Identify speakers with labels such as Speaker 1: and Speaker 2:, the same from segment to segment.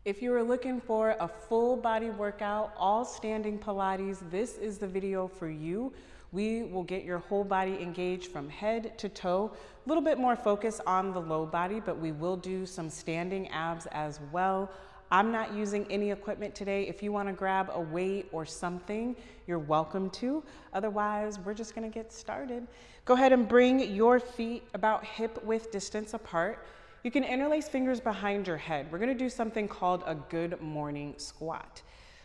Speaker 1: If you are looking for a full body workout, all standing Pilates, this is the video for you. We will get your whole body engaged from head to toe. A little bit more focus on the low body, but we will do some standing abs as well. I'm not using any equipment today. If you want to grab a weight or something, you're welcome to. Otherwise, we're just going to get started. Go ahead and bring your feet about hip width distance apart. You can interlace fingers behind your head. We're gonna do something called a good morning squat.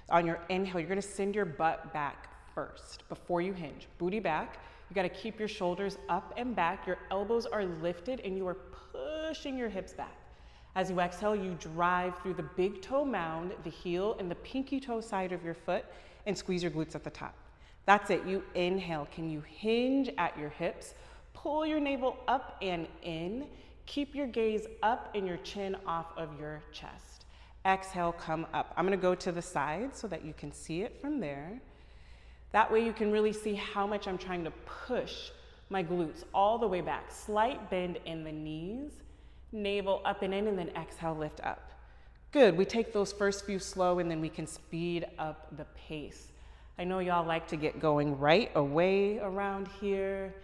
Speaker 1: On your inhale, you're gonna send your butt back first before you hinge. Booty back. You gotta keep your shoulders up and back. Your elbows are lifted and you are pushing your hips back. As you exhale, you drive through the big toe mound, the heel, and the pinky toe side of your foot and squeeze your glutes at the top. That's it. You inhale. Can you hinge at your hips? Pull your navel up and in. Keep your gaze up and your chin off of your chest. Exhale, come up. I'm gonna go to the side so that you can see it from there. That way you can really see how much I'm trying to push my glutes all the way back. Slight bend in the knees, navel up and in, and then exhale, lift up. Good, we take those first few slow and then we can speed up the pace. I know y'all like to get going right away around here.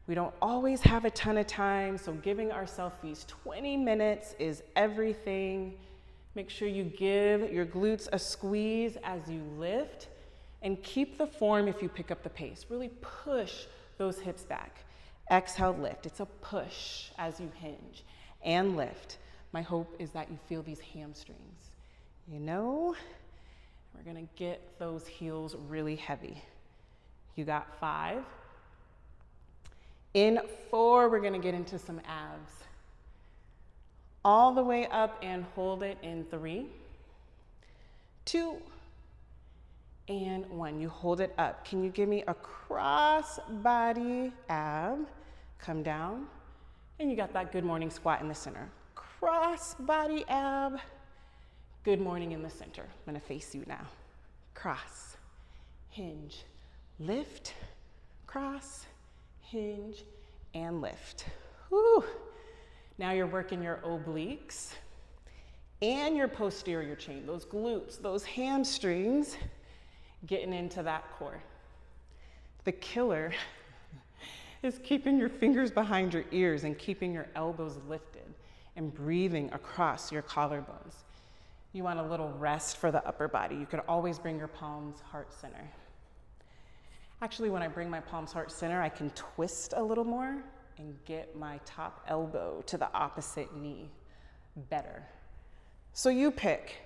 Speaker 1: We don't always have a ton of time, so giving ourselves these 20 minutes is everything. Make sure you give your glutes a squeeze as you lift, and keep the form if you pick up the pace. Really push those hips back. Exhale, lift. It's a push as you hinge and lift. My hope is that you feel these hamstrings. You know, we're gonna get those heels really heavy. You got 5. In 4, we're gonna get into some abs. All the way up and hold it in 3, 2, and 1. You hold it up. Can you give me a cross body ab? Come down, and you got that good morning squat in the center. Cross body ab, good morning in the center. I'm gonna face you now. Cross, hinge, lift, cross, hinge, and lift. Whew. Now you're working your obliques and your posterior chain, those glutes, those hamstrings, getting into that core. The killer is keeping your fingers behind your ears and keeping your elbows lifted and breathing across your collarbones. You want a little rest for the upper body. You could always bring your palms heart center. Actually, when I bring my palms heart center, I can twist a little more and get my top elbow to the opposite knee better. So you pick.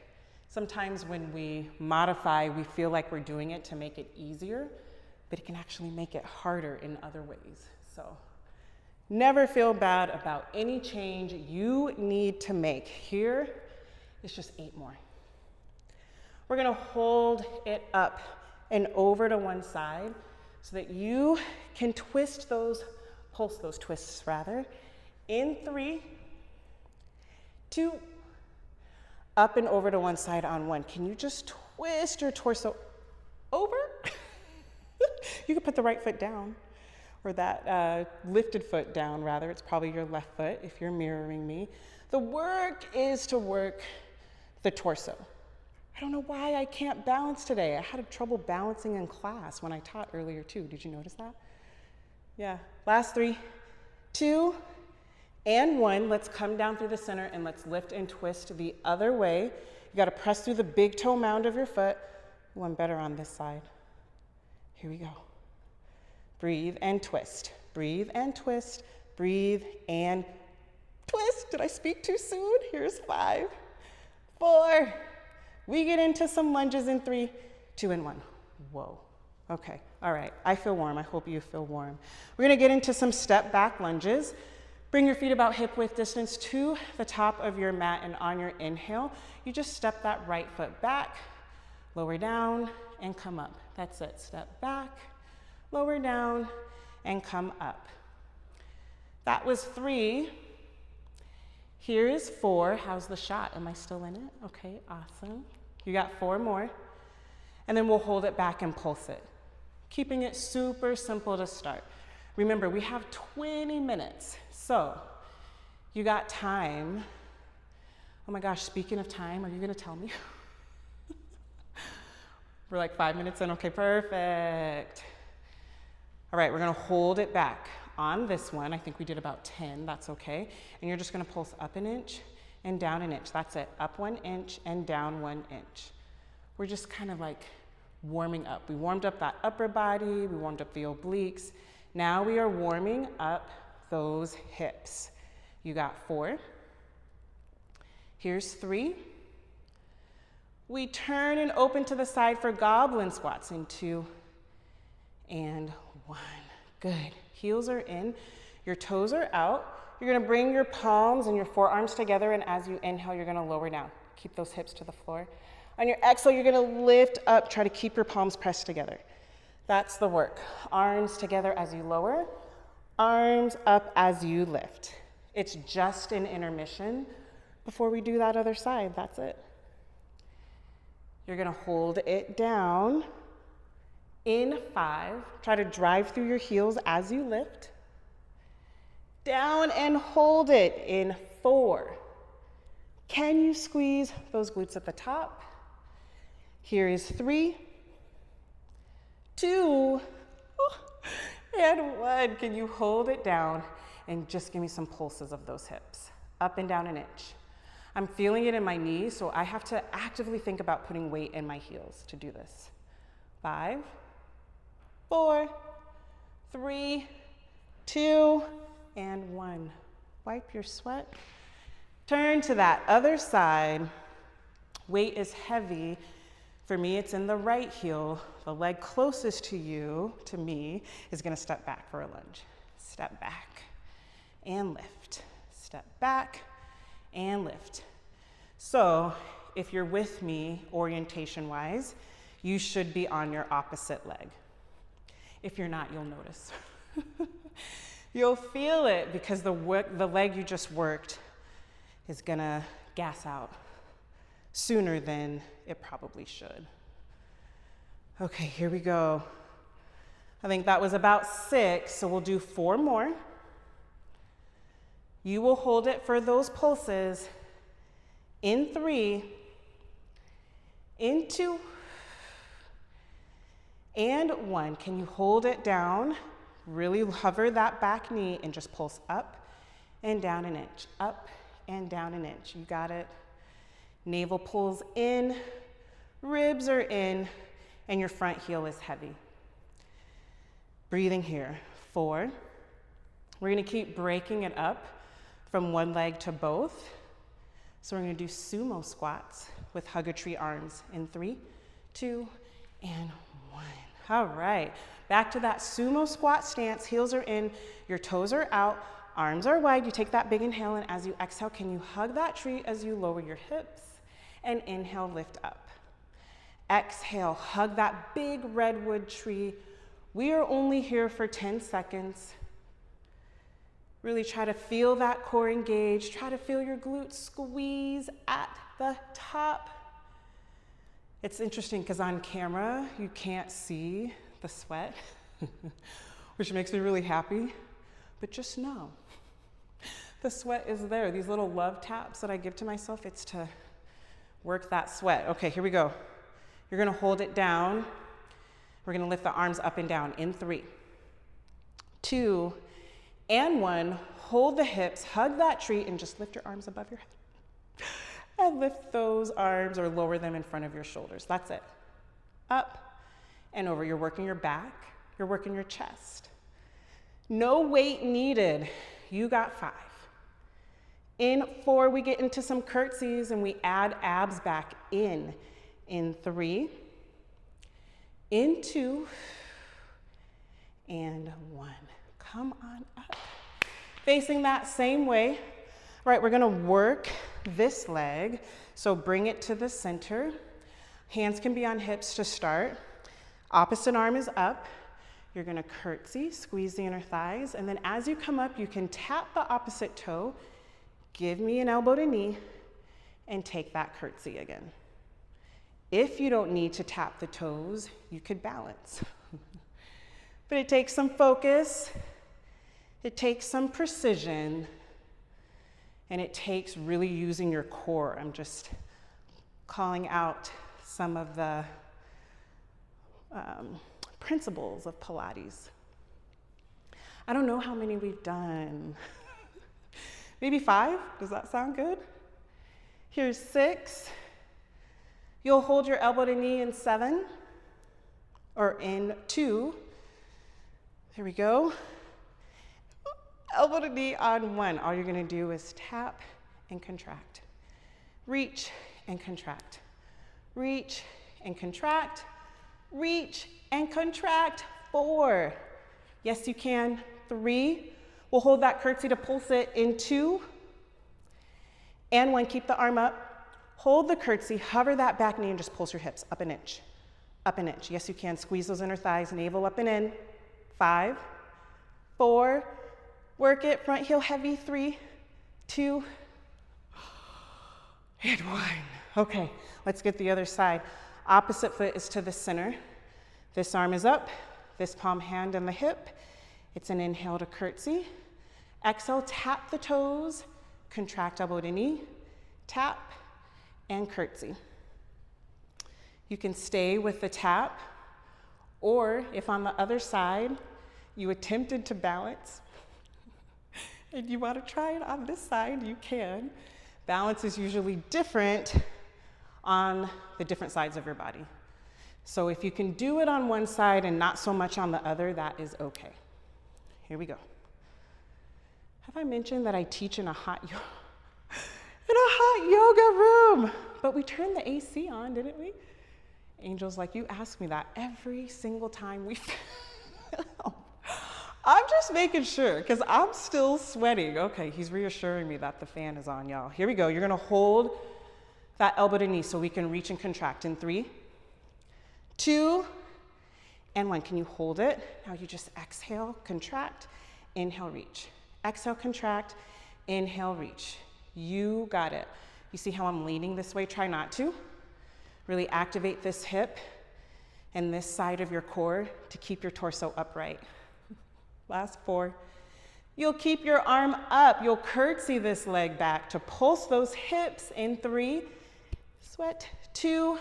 Speaker 1: Sometimes when we modify, we feel like we're doing it to make it easier, but it can actually make it harder in other ways. So never feel bad about any change you need to make. Here, it's just 8 more. We're gonna hold it up and over to one side so that you can twist those, pulse those twists rather. In 3, 2, up and over to one side on 1. Can you just twist your torso over? You can put the right foot down, or that lifted foot down rather. It's probably your left foot if you're mirroring me. The work is to work the torso. I don't know why I can't balance today. I had trouble balancing in class when I taught earlier too. Did you notice that? Yeah, last 3, 2, and 1. Let's come down through the center and let's lift and twist the other way. You gotta press through the big toe mound of your foot. One better on this side. Here we go. Breathe and twist. Breathe and twist. Breathe and twist. Did I speak too soon? Here's 5, 4. We get into some lunges in 3, 2, and 1. Whoa. Okay, all right. I feel warm. I hope you feel warm. We're gonna get into some step back lunges. Bring your feet about hip width distance to the top of your mat, and on your inhale, you just step that right foot back, lower down, and come up. That's it. Step back, lower down, and come up. That was 3. Here is 4. How's the shot? Am I still in it? Okay, awesome. You got 4 more. And then we'll hold it back and pulse it. Keeping it super simple to start. Remember, we have 20 minutes. So you got time Oh my gosh, speaking of time, are you gonna tell me? We're like 5 minutes in, okay, perfect. All right, we're gonna hold it back on this one. I think we did about 10, that's okay. And you're just gonna pulse up an inch and down an inch. That's it, up 1 inch and down 1 inch. We're just kind of like warming up. We warmed up that upper body, we warmed up the obliques. Now we are warming up those hips. You got 4. Here's 3. We turn and open to the side for goblin squats in 2 and 1. Good. Heels are in, your toes are out. You're gonna bring your palms and your forearms together, and as you inhale, you're gonna lower down. Keep those hips to the floor. On your exhale, you're gonna lift up, try to keep your palms pressed together. That's the work. Arms together as you lower, arms up as you lift. It's just an intermission before we do that other side, that's it. You're gonna hold it down in 5. Try to drive through your heels as you lift. Down and hold it in 4. Can you squeeze those glutes at the top? Here is 3, 2, and 1. Can you hold it down and just give me some pulses of those hips? Up and down an inch. I'm feeling it in my knees, so I have to actively think about putting weight in my heels to do this. 5, 4, 3, 2, and 1. Wipe your sweat. Turn to that other side. Weight is heavy. For me, it's in the right heel. The leg closest to you, to me, is gonna step back for a lunge. Step back and lift. Step back and lift. So if you're with me orientation-wise, you should be on your opposite leg. If you're not, you'll notice. You'll feel it because the leg you just worked is gonna gas out sooner than it probably should. Okay, here we go. I think that was about 6, so we'll do 4 more. You will hold it for those pulses in 3, in 2, and 1. Can you hold it down? Really hover that back knee and just pulse up and down an inch, up and down an inch. You got it. Navel pulls in, ribs are in, and your front heel is heavy. Breathing here. 4. We're gonna keep breaking it up from one leg to both. So we're gonna do sumo squats with hug-a-tree arms in 3, 2, and 1. All right, back to that sumo squat stance. Heels are in, your toes are out, arms are wide. You take that big inhale, and as you exhale, can you hug that tree as you lower your hips? And inhale, lift up. Exhale, hug that big redwood tree. We are only here for 10 seconds. Really try to feel that core engage. Try to feel your glutes squeeze at the top. It's interesting because on camera, you can't see the sweat, which makes me really happy. But just know, the sweat is there. These little love taps that I give to myself, it's to work that sweat. Okay, here we go. You're gonna hold it down. We're gonna lift the arms up and down in 3, 2, and 1. Hold the hips, hug that tree, and just lift your arms above your head. And lift those arms or lower them in front of your shoulders. That's it. Up and over. You're working your back, you're working your chest. No weight needed. You got 5. In 4, we get into some curtsies and we add abs back in 3, in 2, and 1. Come on up. Facing that same way. All right, we're gonna work this leg. So bring it to the center. Hands can be on hips to start. Opposite arm is up. You're gonna curtsy, squeeze the inner thighs, and then as you come up, you can tap the opposite toe, give me an elbow to knee, and take that curtsy again. If you don't need to tap the toes, you could balance. But it takes some focus, it takes some precision, And it takes really using your core. I'm just calling out some of the principles of Pilates. I don't know how many we've done. Maybe 5? Does that sound good? Here's 6. You'll hold your elbow to knee in 7, or in 2. There we go. Elbow to knee on 1. All you're gonna do is tap and contract. Reach and contract. Reach and contract. Reach and contract. 4. Yes, you can. 3. We'll hold that curtsy to pulse it in 2. And 1, keep the arm up. Hold the curtsy, hover that back knee and just pulse your hips up an inch. Up an inch. Yes, you can. Squeeze those inner thighs, navel up and in. 5, 4, work it, front heel heavy. 3, 2, and 1. Okay, let's get the other side. Opposite foot is to the center. This arm is up, this palm hand on the hip. It's an inhale to curtsy. Exhale, tap the toes, contract elbow to knee, tap, and curtsy. You can stay with the tap, or if on the other side you attempted to balance and you want to try it on this side, you can. Balance is usually different on the different sides of your body. So if you can do it on one side and not so much on the other, that is okay. Here we go. Have I mentioned that I teach in a hot yoga room? But we turned the AC on, didn't we? Angel's like, you ask me that every single time we film. I'm just making sure, because I'm still sweating. Okay, he's reassuring me that the fan is on, y'all. Here we go. You're gonna hold that elbow to knee so we can reach and contract in 3, 2, and 1. Can you hold it? Now you just exhale, contract, inhale, reach. Exhale, contract, inhale, reach. You got it. You see how I'm leaning this way? Try not to. Really activate this hip and this side of your core to keep your torso upright. Last 4. You'll keep your arm up. You'll curtsy this leg back to pulse those hips in 3, sweat, 2,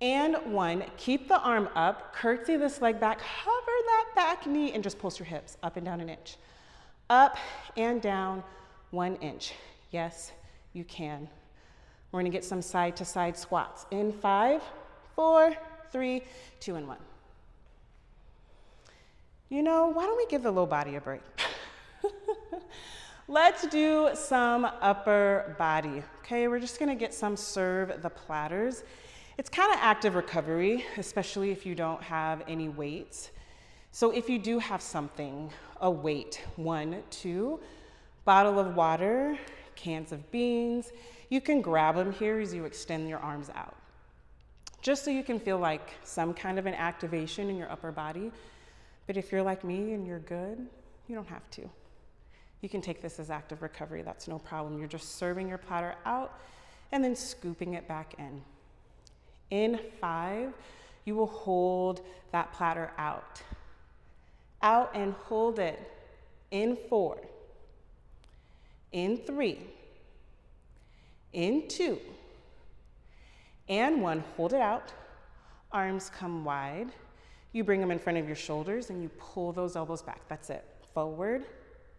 Speaker 1: and 1. Keep the arm up, curtsy this leg back, hover that back knee, and just pulse your hips up and down an inch. Up and down 1 inch. Yes, you can. We're gonna get some side to side squats in 5, 4, 3, 2, and 1. You know, why don't we give the low body a break? Let's do some upper body. Okay, we're just gonna get some serve the platters. It's kind of active recovery, especially if you don't have any weights. So if you do have something, a weight, 1, 2, bottle of water, cans of beans, you can grab them here as you extend your arms out. Just so you can feel like some kind of an activation in your upper body. But if you're like me and you're good, you don't have to. You can take this as active recovery, that's no problem. You're just serving your platter out and then scooping it back in. In 5, you will hold that platter out. Out and hold it. In 4. In 3. In 2. And 1, hold it out. Arms come wide. You bring them in front of your shoulders and you pull those elbows back. That's it. Forward,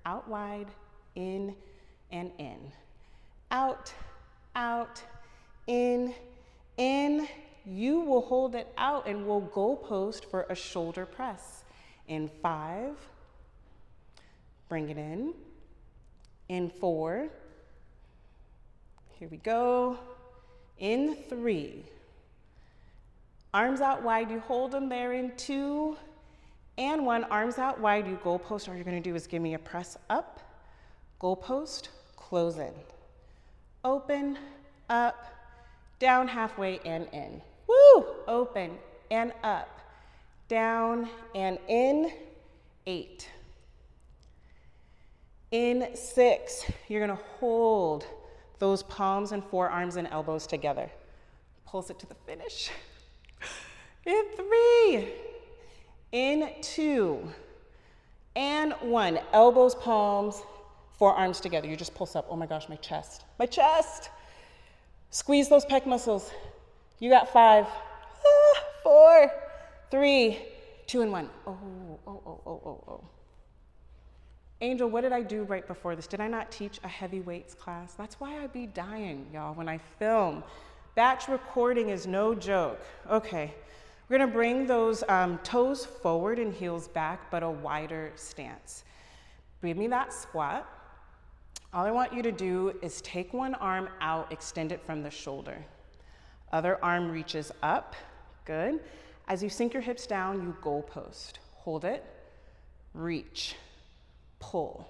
Speaker 1: out wide, in, and in. Out, out, in. You will hold it out and we'll goalpost for a shoulder press. In 5, bring it in. In 4, here we go. In 3, arms out wide, you hold them there in 2, and 1, arms out wide, you goalpost. All you're gonna do is give me a press up, goalpost, close in. Open, up, down halfway and in. Woo! Open and up, down and in. 8. In 6, you're gonna hold those palms and forearms and elbows together. Pulse it to the finish. In 3, in 2, and 1, elbows, palms, Forearms together. You just pulse up. Oh my gosh, my chest. My chest. Squeeze those pec muscles. You got 5, 4, 3, 2, and 1. Oh. Angel, what did I do right before this? Did I not teach a heavy weights class? That's why I be dying, y'all, when I film. Batch recording is no joke. Okay, we're gonna bring those toes forward and heels back, but a wider stance. Give me that squat. All I want you to do is take one arm out, extend it from the shoulder. Other arm reaches up, good. As you sink your hips down, you goal post. Hold it, reach, pull.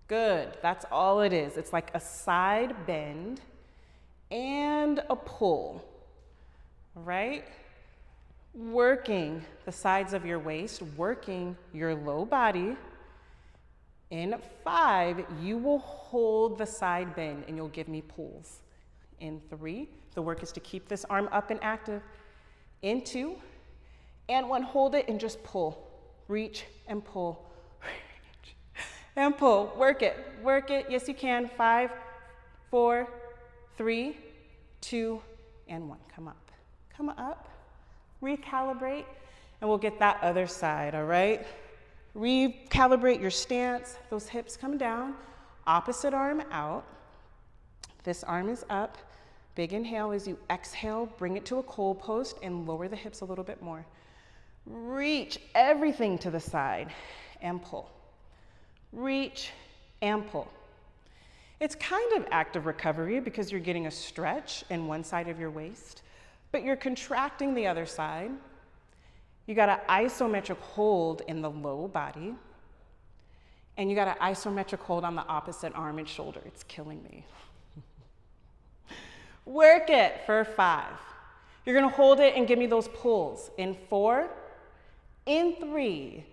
Speaker 1: Good, that's all it is. It's like a side bend and a pull, right? Working the sides of your waist, working your low body. In 5, you will hold the side bend and you'll give me pulls. In 3, the work is to keep this arm up and active. In 2, and 1, hold it and just pull. Reach and pull. Reach and pull. Work it. Work it. Yes, you can. 5, 4, 3, 2, and 1. Come up. Come up. Recalibrate. And we'll get that other side, all right? Recalibrate your stance. Those hips come down. Opposite arm out. This arm is up. Big inhale as you exhale. Bring it to a coal post and lower the hips a little bit more. Reach everything to the side and pull. Reach and pull. It's kind of active recovery because you're getting a stretch in one side of your waist, but you're contracting the other side. You got an isometric hold in the low body, and you got an isometric hold on the opposite arm and shoulder. It's killing me. Work it for 5. You're gonna hold it and give me those pulls. In 4, in 3,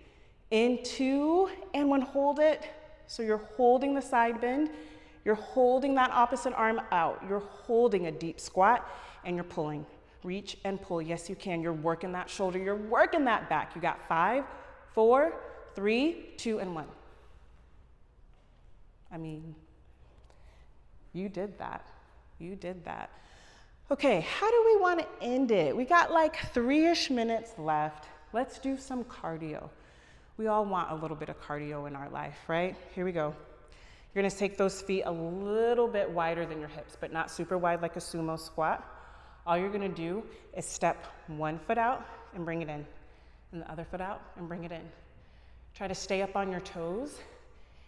Speaker 1: in 2, and 1, hold it. So you're holding the side bend, you're holding that opposite arm out, you're holding a deep squat, and you're pulling. Reach and pull. Yes, you can. You're working that shoulder. You're working that back. You got 5, 4, 3, 2, and 1. I mean, you did that. You did that. Okay, how do we want to end it? We got like 3-ish minutes left. Let's do some cardio. We all want a little bit of cardio in our life, right? Here we go. You're going to take those feet a little bit wider than your hips, but not super wide like a sumo squat. All you're gonna do is step one foot out and bring it in, and the other foot out and bring it in. Try to stay up on your toes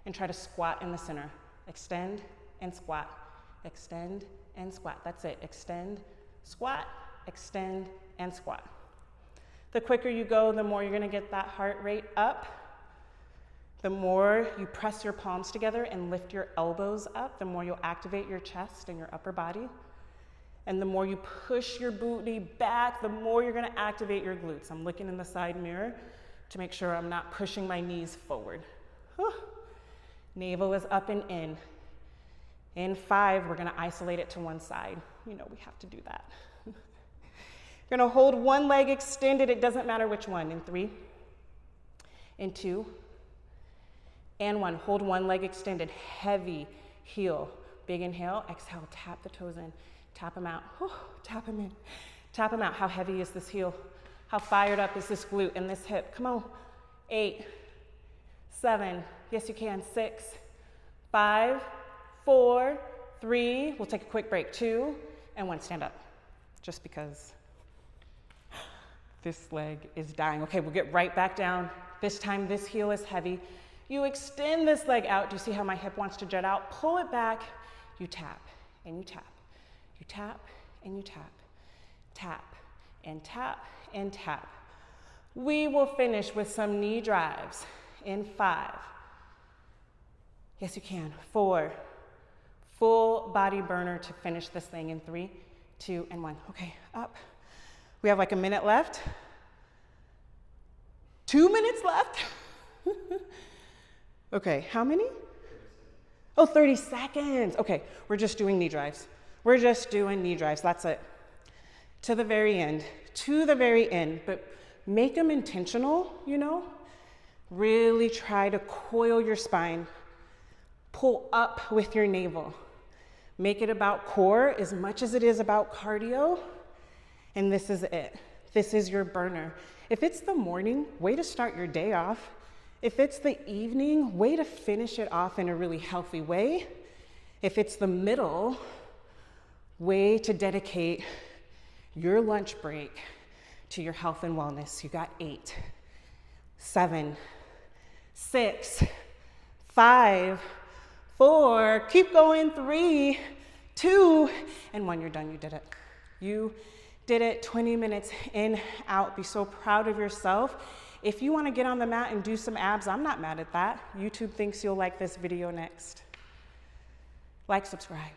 Speaker 1: and try to squat in the center. Extend and squat, extend and squat. That's it, extend, squat, extend and squat. The quicker you go, the more you're gonna get that heart rate up. The more you press your palms together and lift your elbows up, the more you'll activate your chest and your upper body. And the more you push your booty back, the more you're gonna activate your glutes. I'm looking in the side mirror to make sure I'm not pushing my knees forward. Whew. Navel is up and in. In 5, we're gonna isolate it to one side. You know we have to do that. You're gonna hold one leg extended, it doesn't matter which one. In 3, in 2, and 1. Hold one leg extended, heavy heel. Big inhale, exhale, tap the toes in. Tap them out, whew, tap them in, tap them out. How heavy is this heel? How fired up is this glute and this hip? Come on, 8, 7, yes you can, 6, 5, 4, 3, we'll take a quick break, 2, and 1, stand up. Just because this leg is dying. Okay, we'll get right back down. This time this heel is heavy. You extend this leg out. Do you see how my hip wants to jut out? Pull it back, you tap and you tap. You tap and you tap, tap and tap and tap. We will finish with some knee drives in 5. Yes, you can. 4. Full body burner to finish this thing in 3, 2, and 1. Okay, up. We have like a minute left. 2 minutes left. Okay, how many? Oh, 30 seconds. Okay, we're just doing knee drives. We're just doing knee drives, that's it. To the very end, but make them intentional, you know? Really try to coil your spine. Pull up with your navel. Make it about core as much as it is about cardio. And this is it. This is your burner. If it's the morning, way to start your day off. If it's the evening, way to finish it off in a really healthy way. If it's the middle, way to dedicate your lunch break to your health and wellness. You got 8, 7, 6, 5, 4, keep going, 3, 2, and 1, you're done, you did it. You did it, 20 minutes in, out. Be so proud of yourself. If you want to get on the mat and do some abs, I'm not mad at that. YouTube thinks you'll like this video next. Like, subscribe.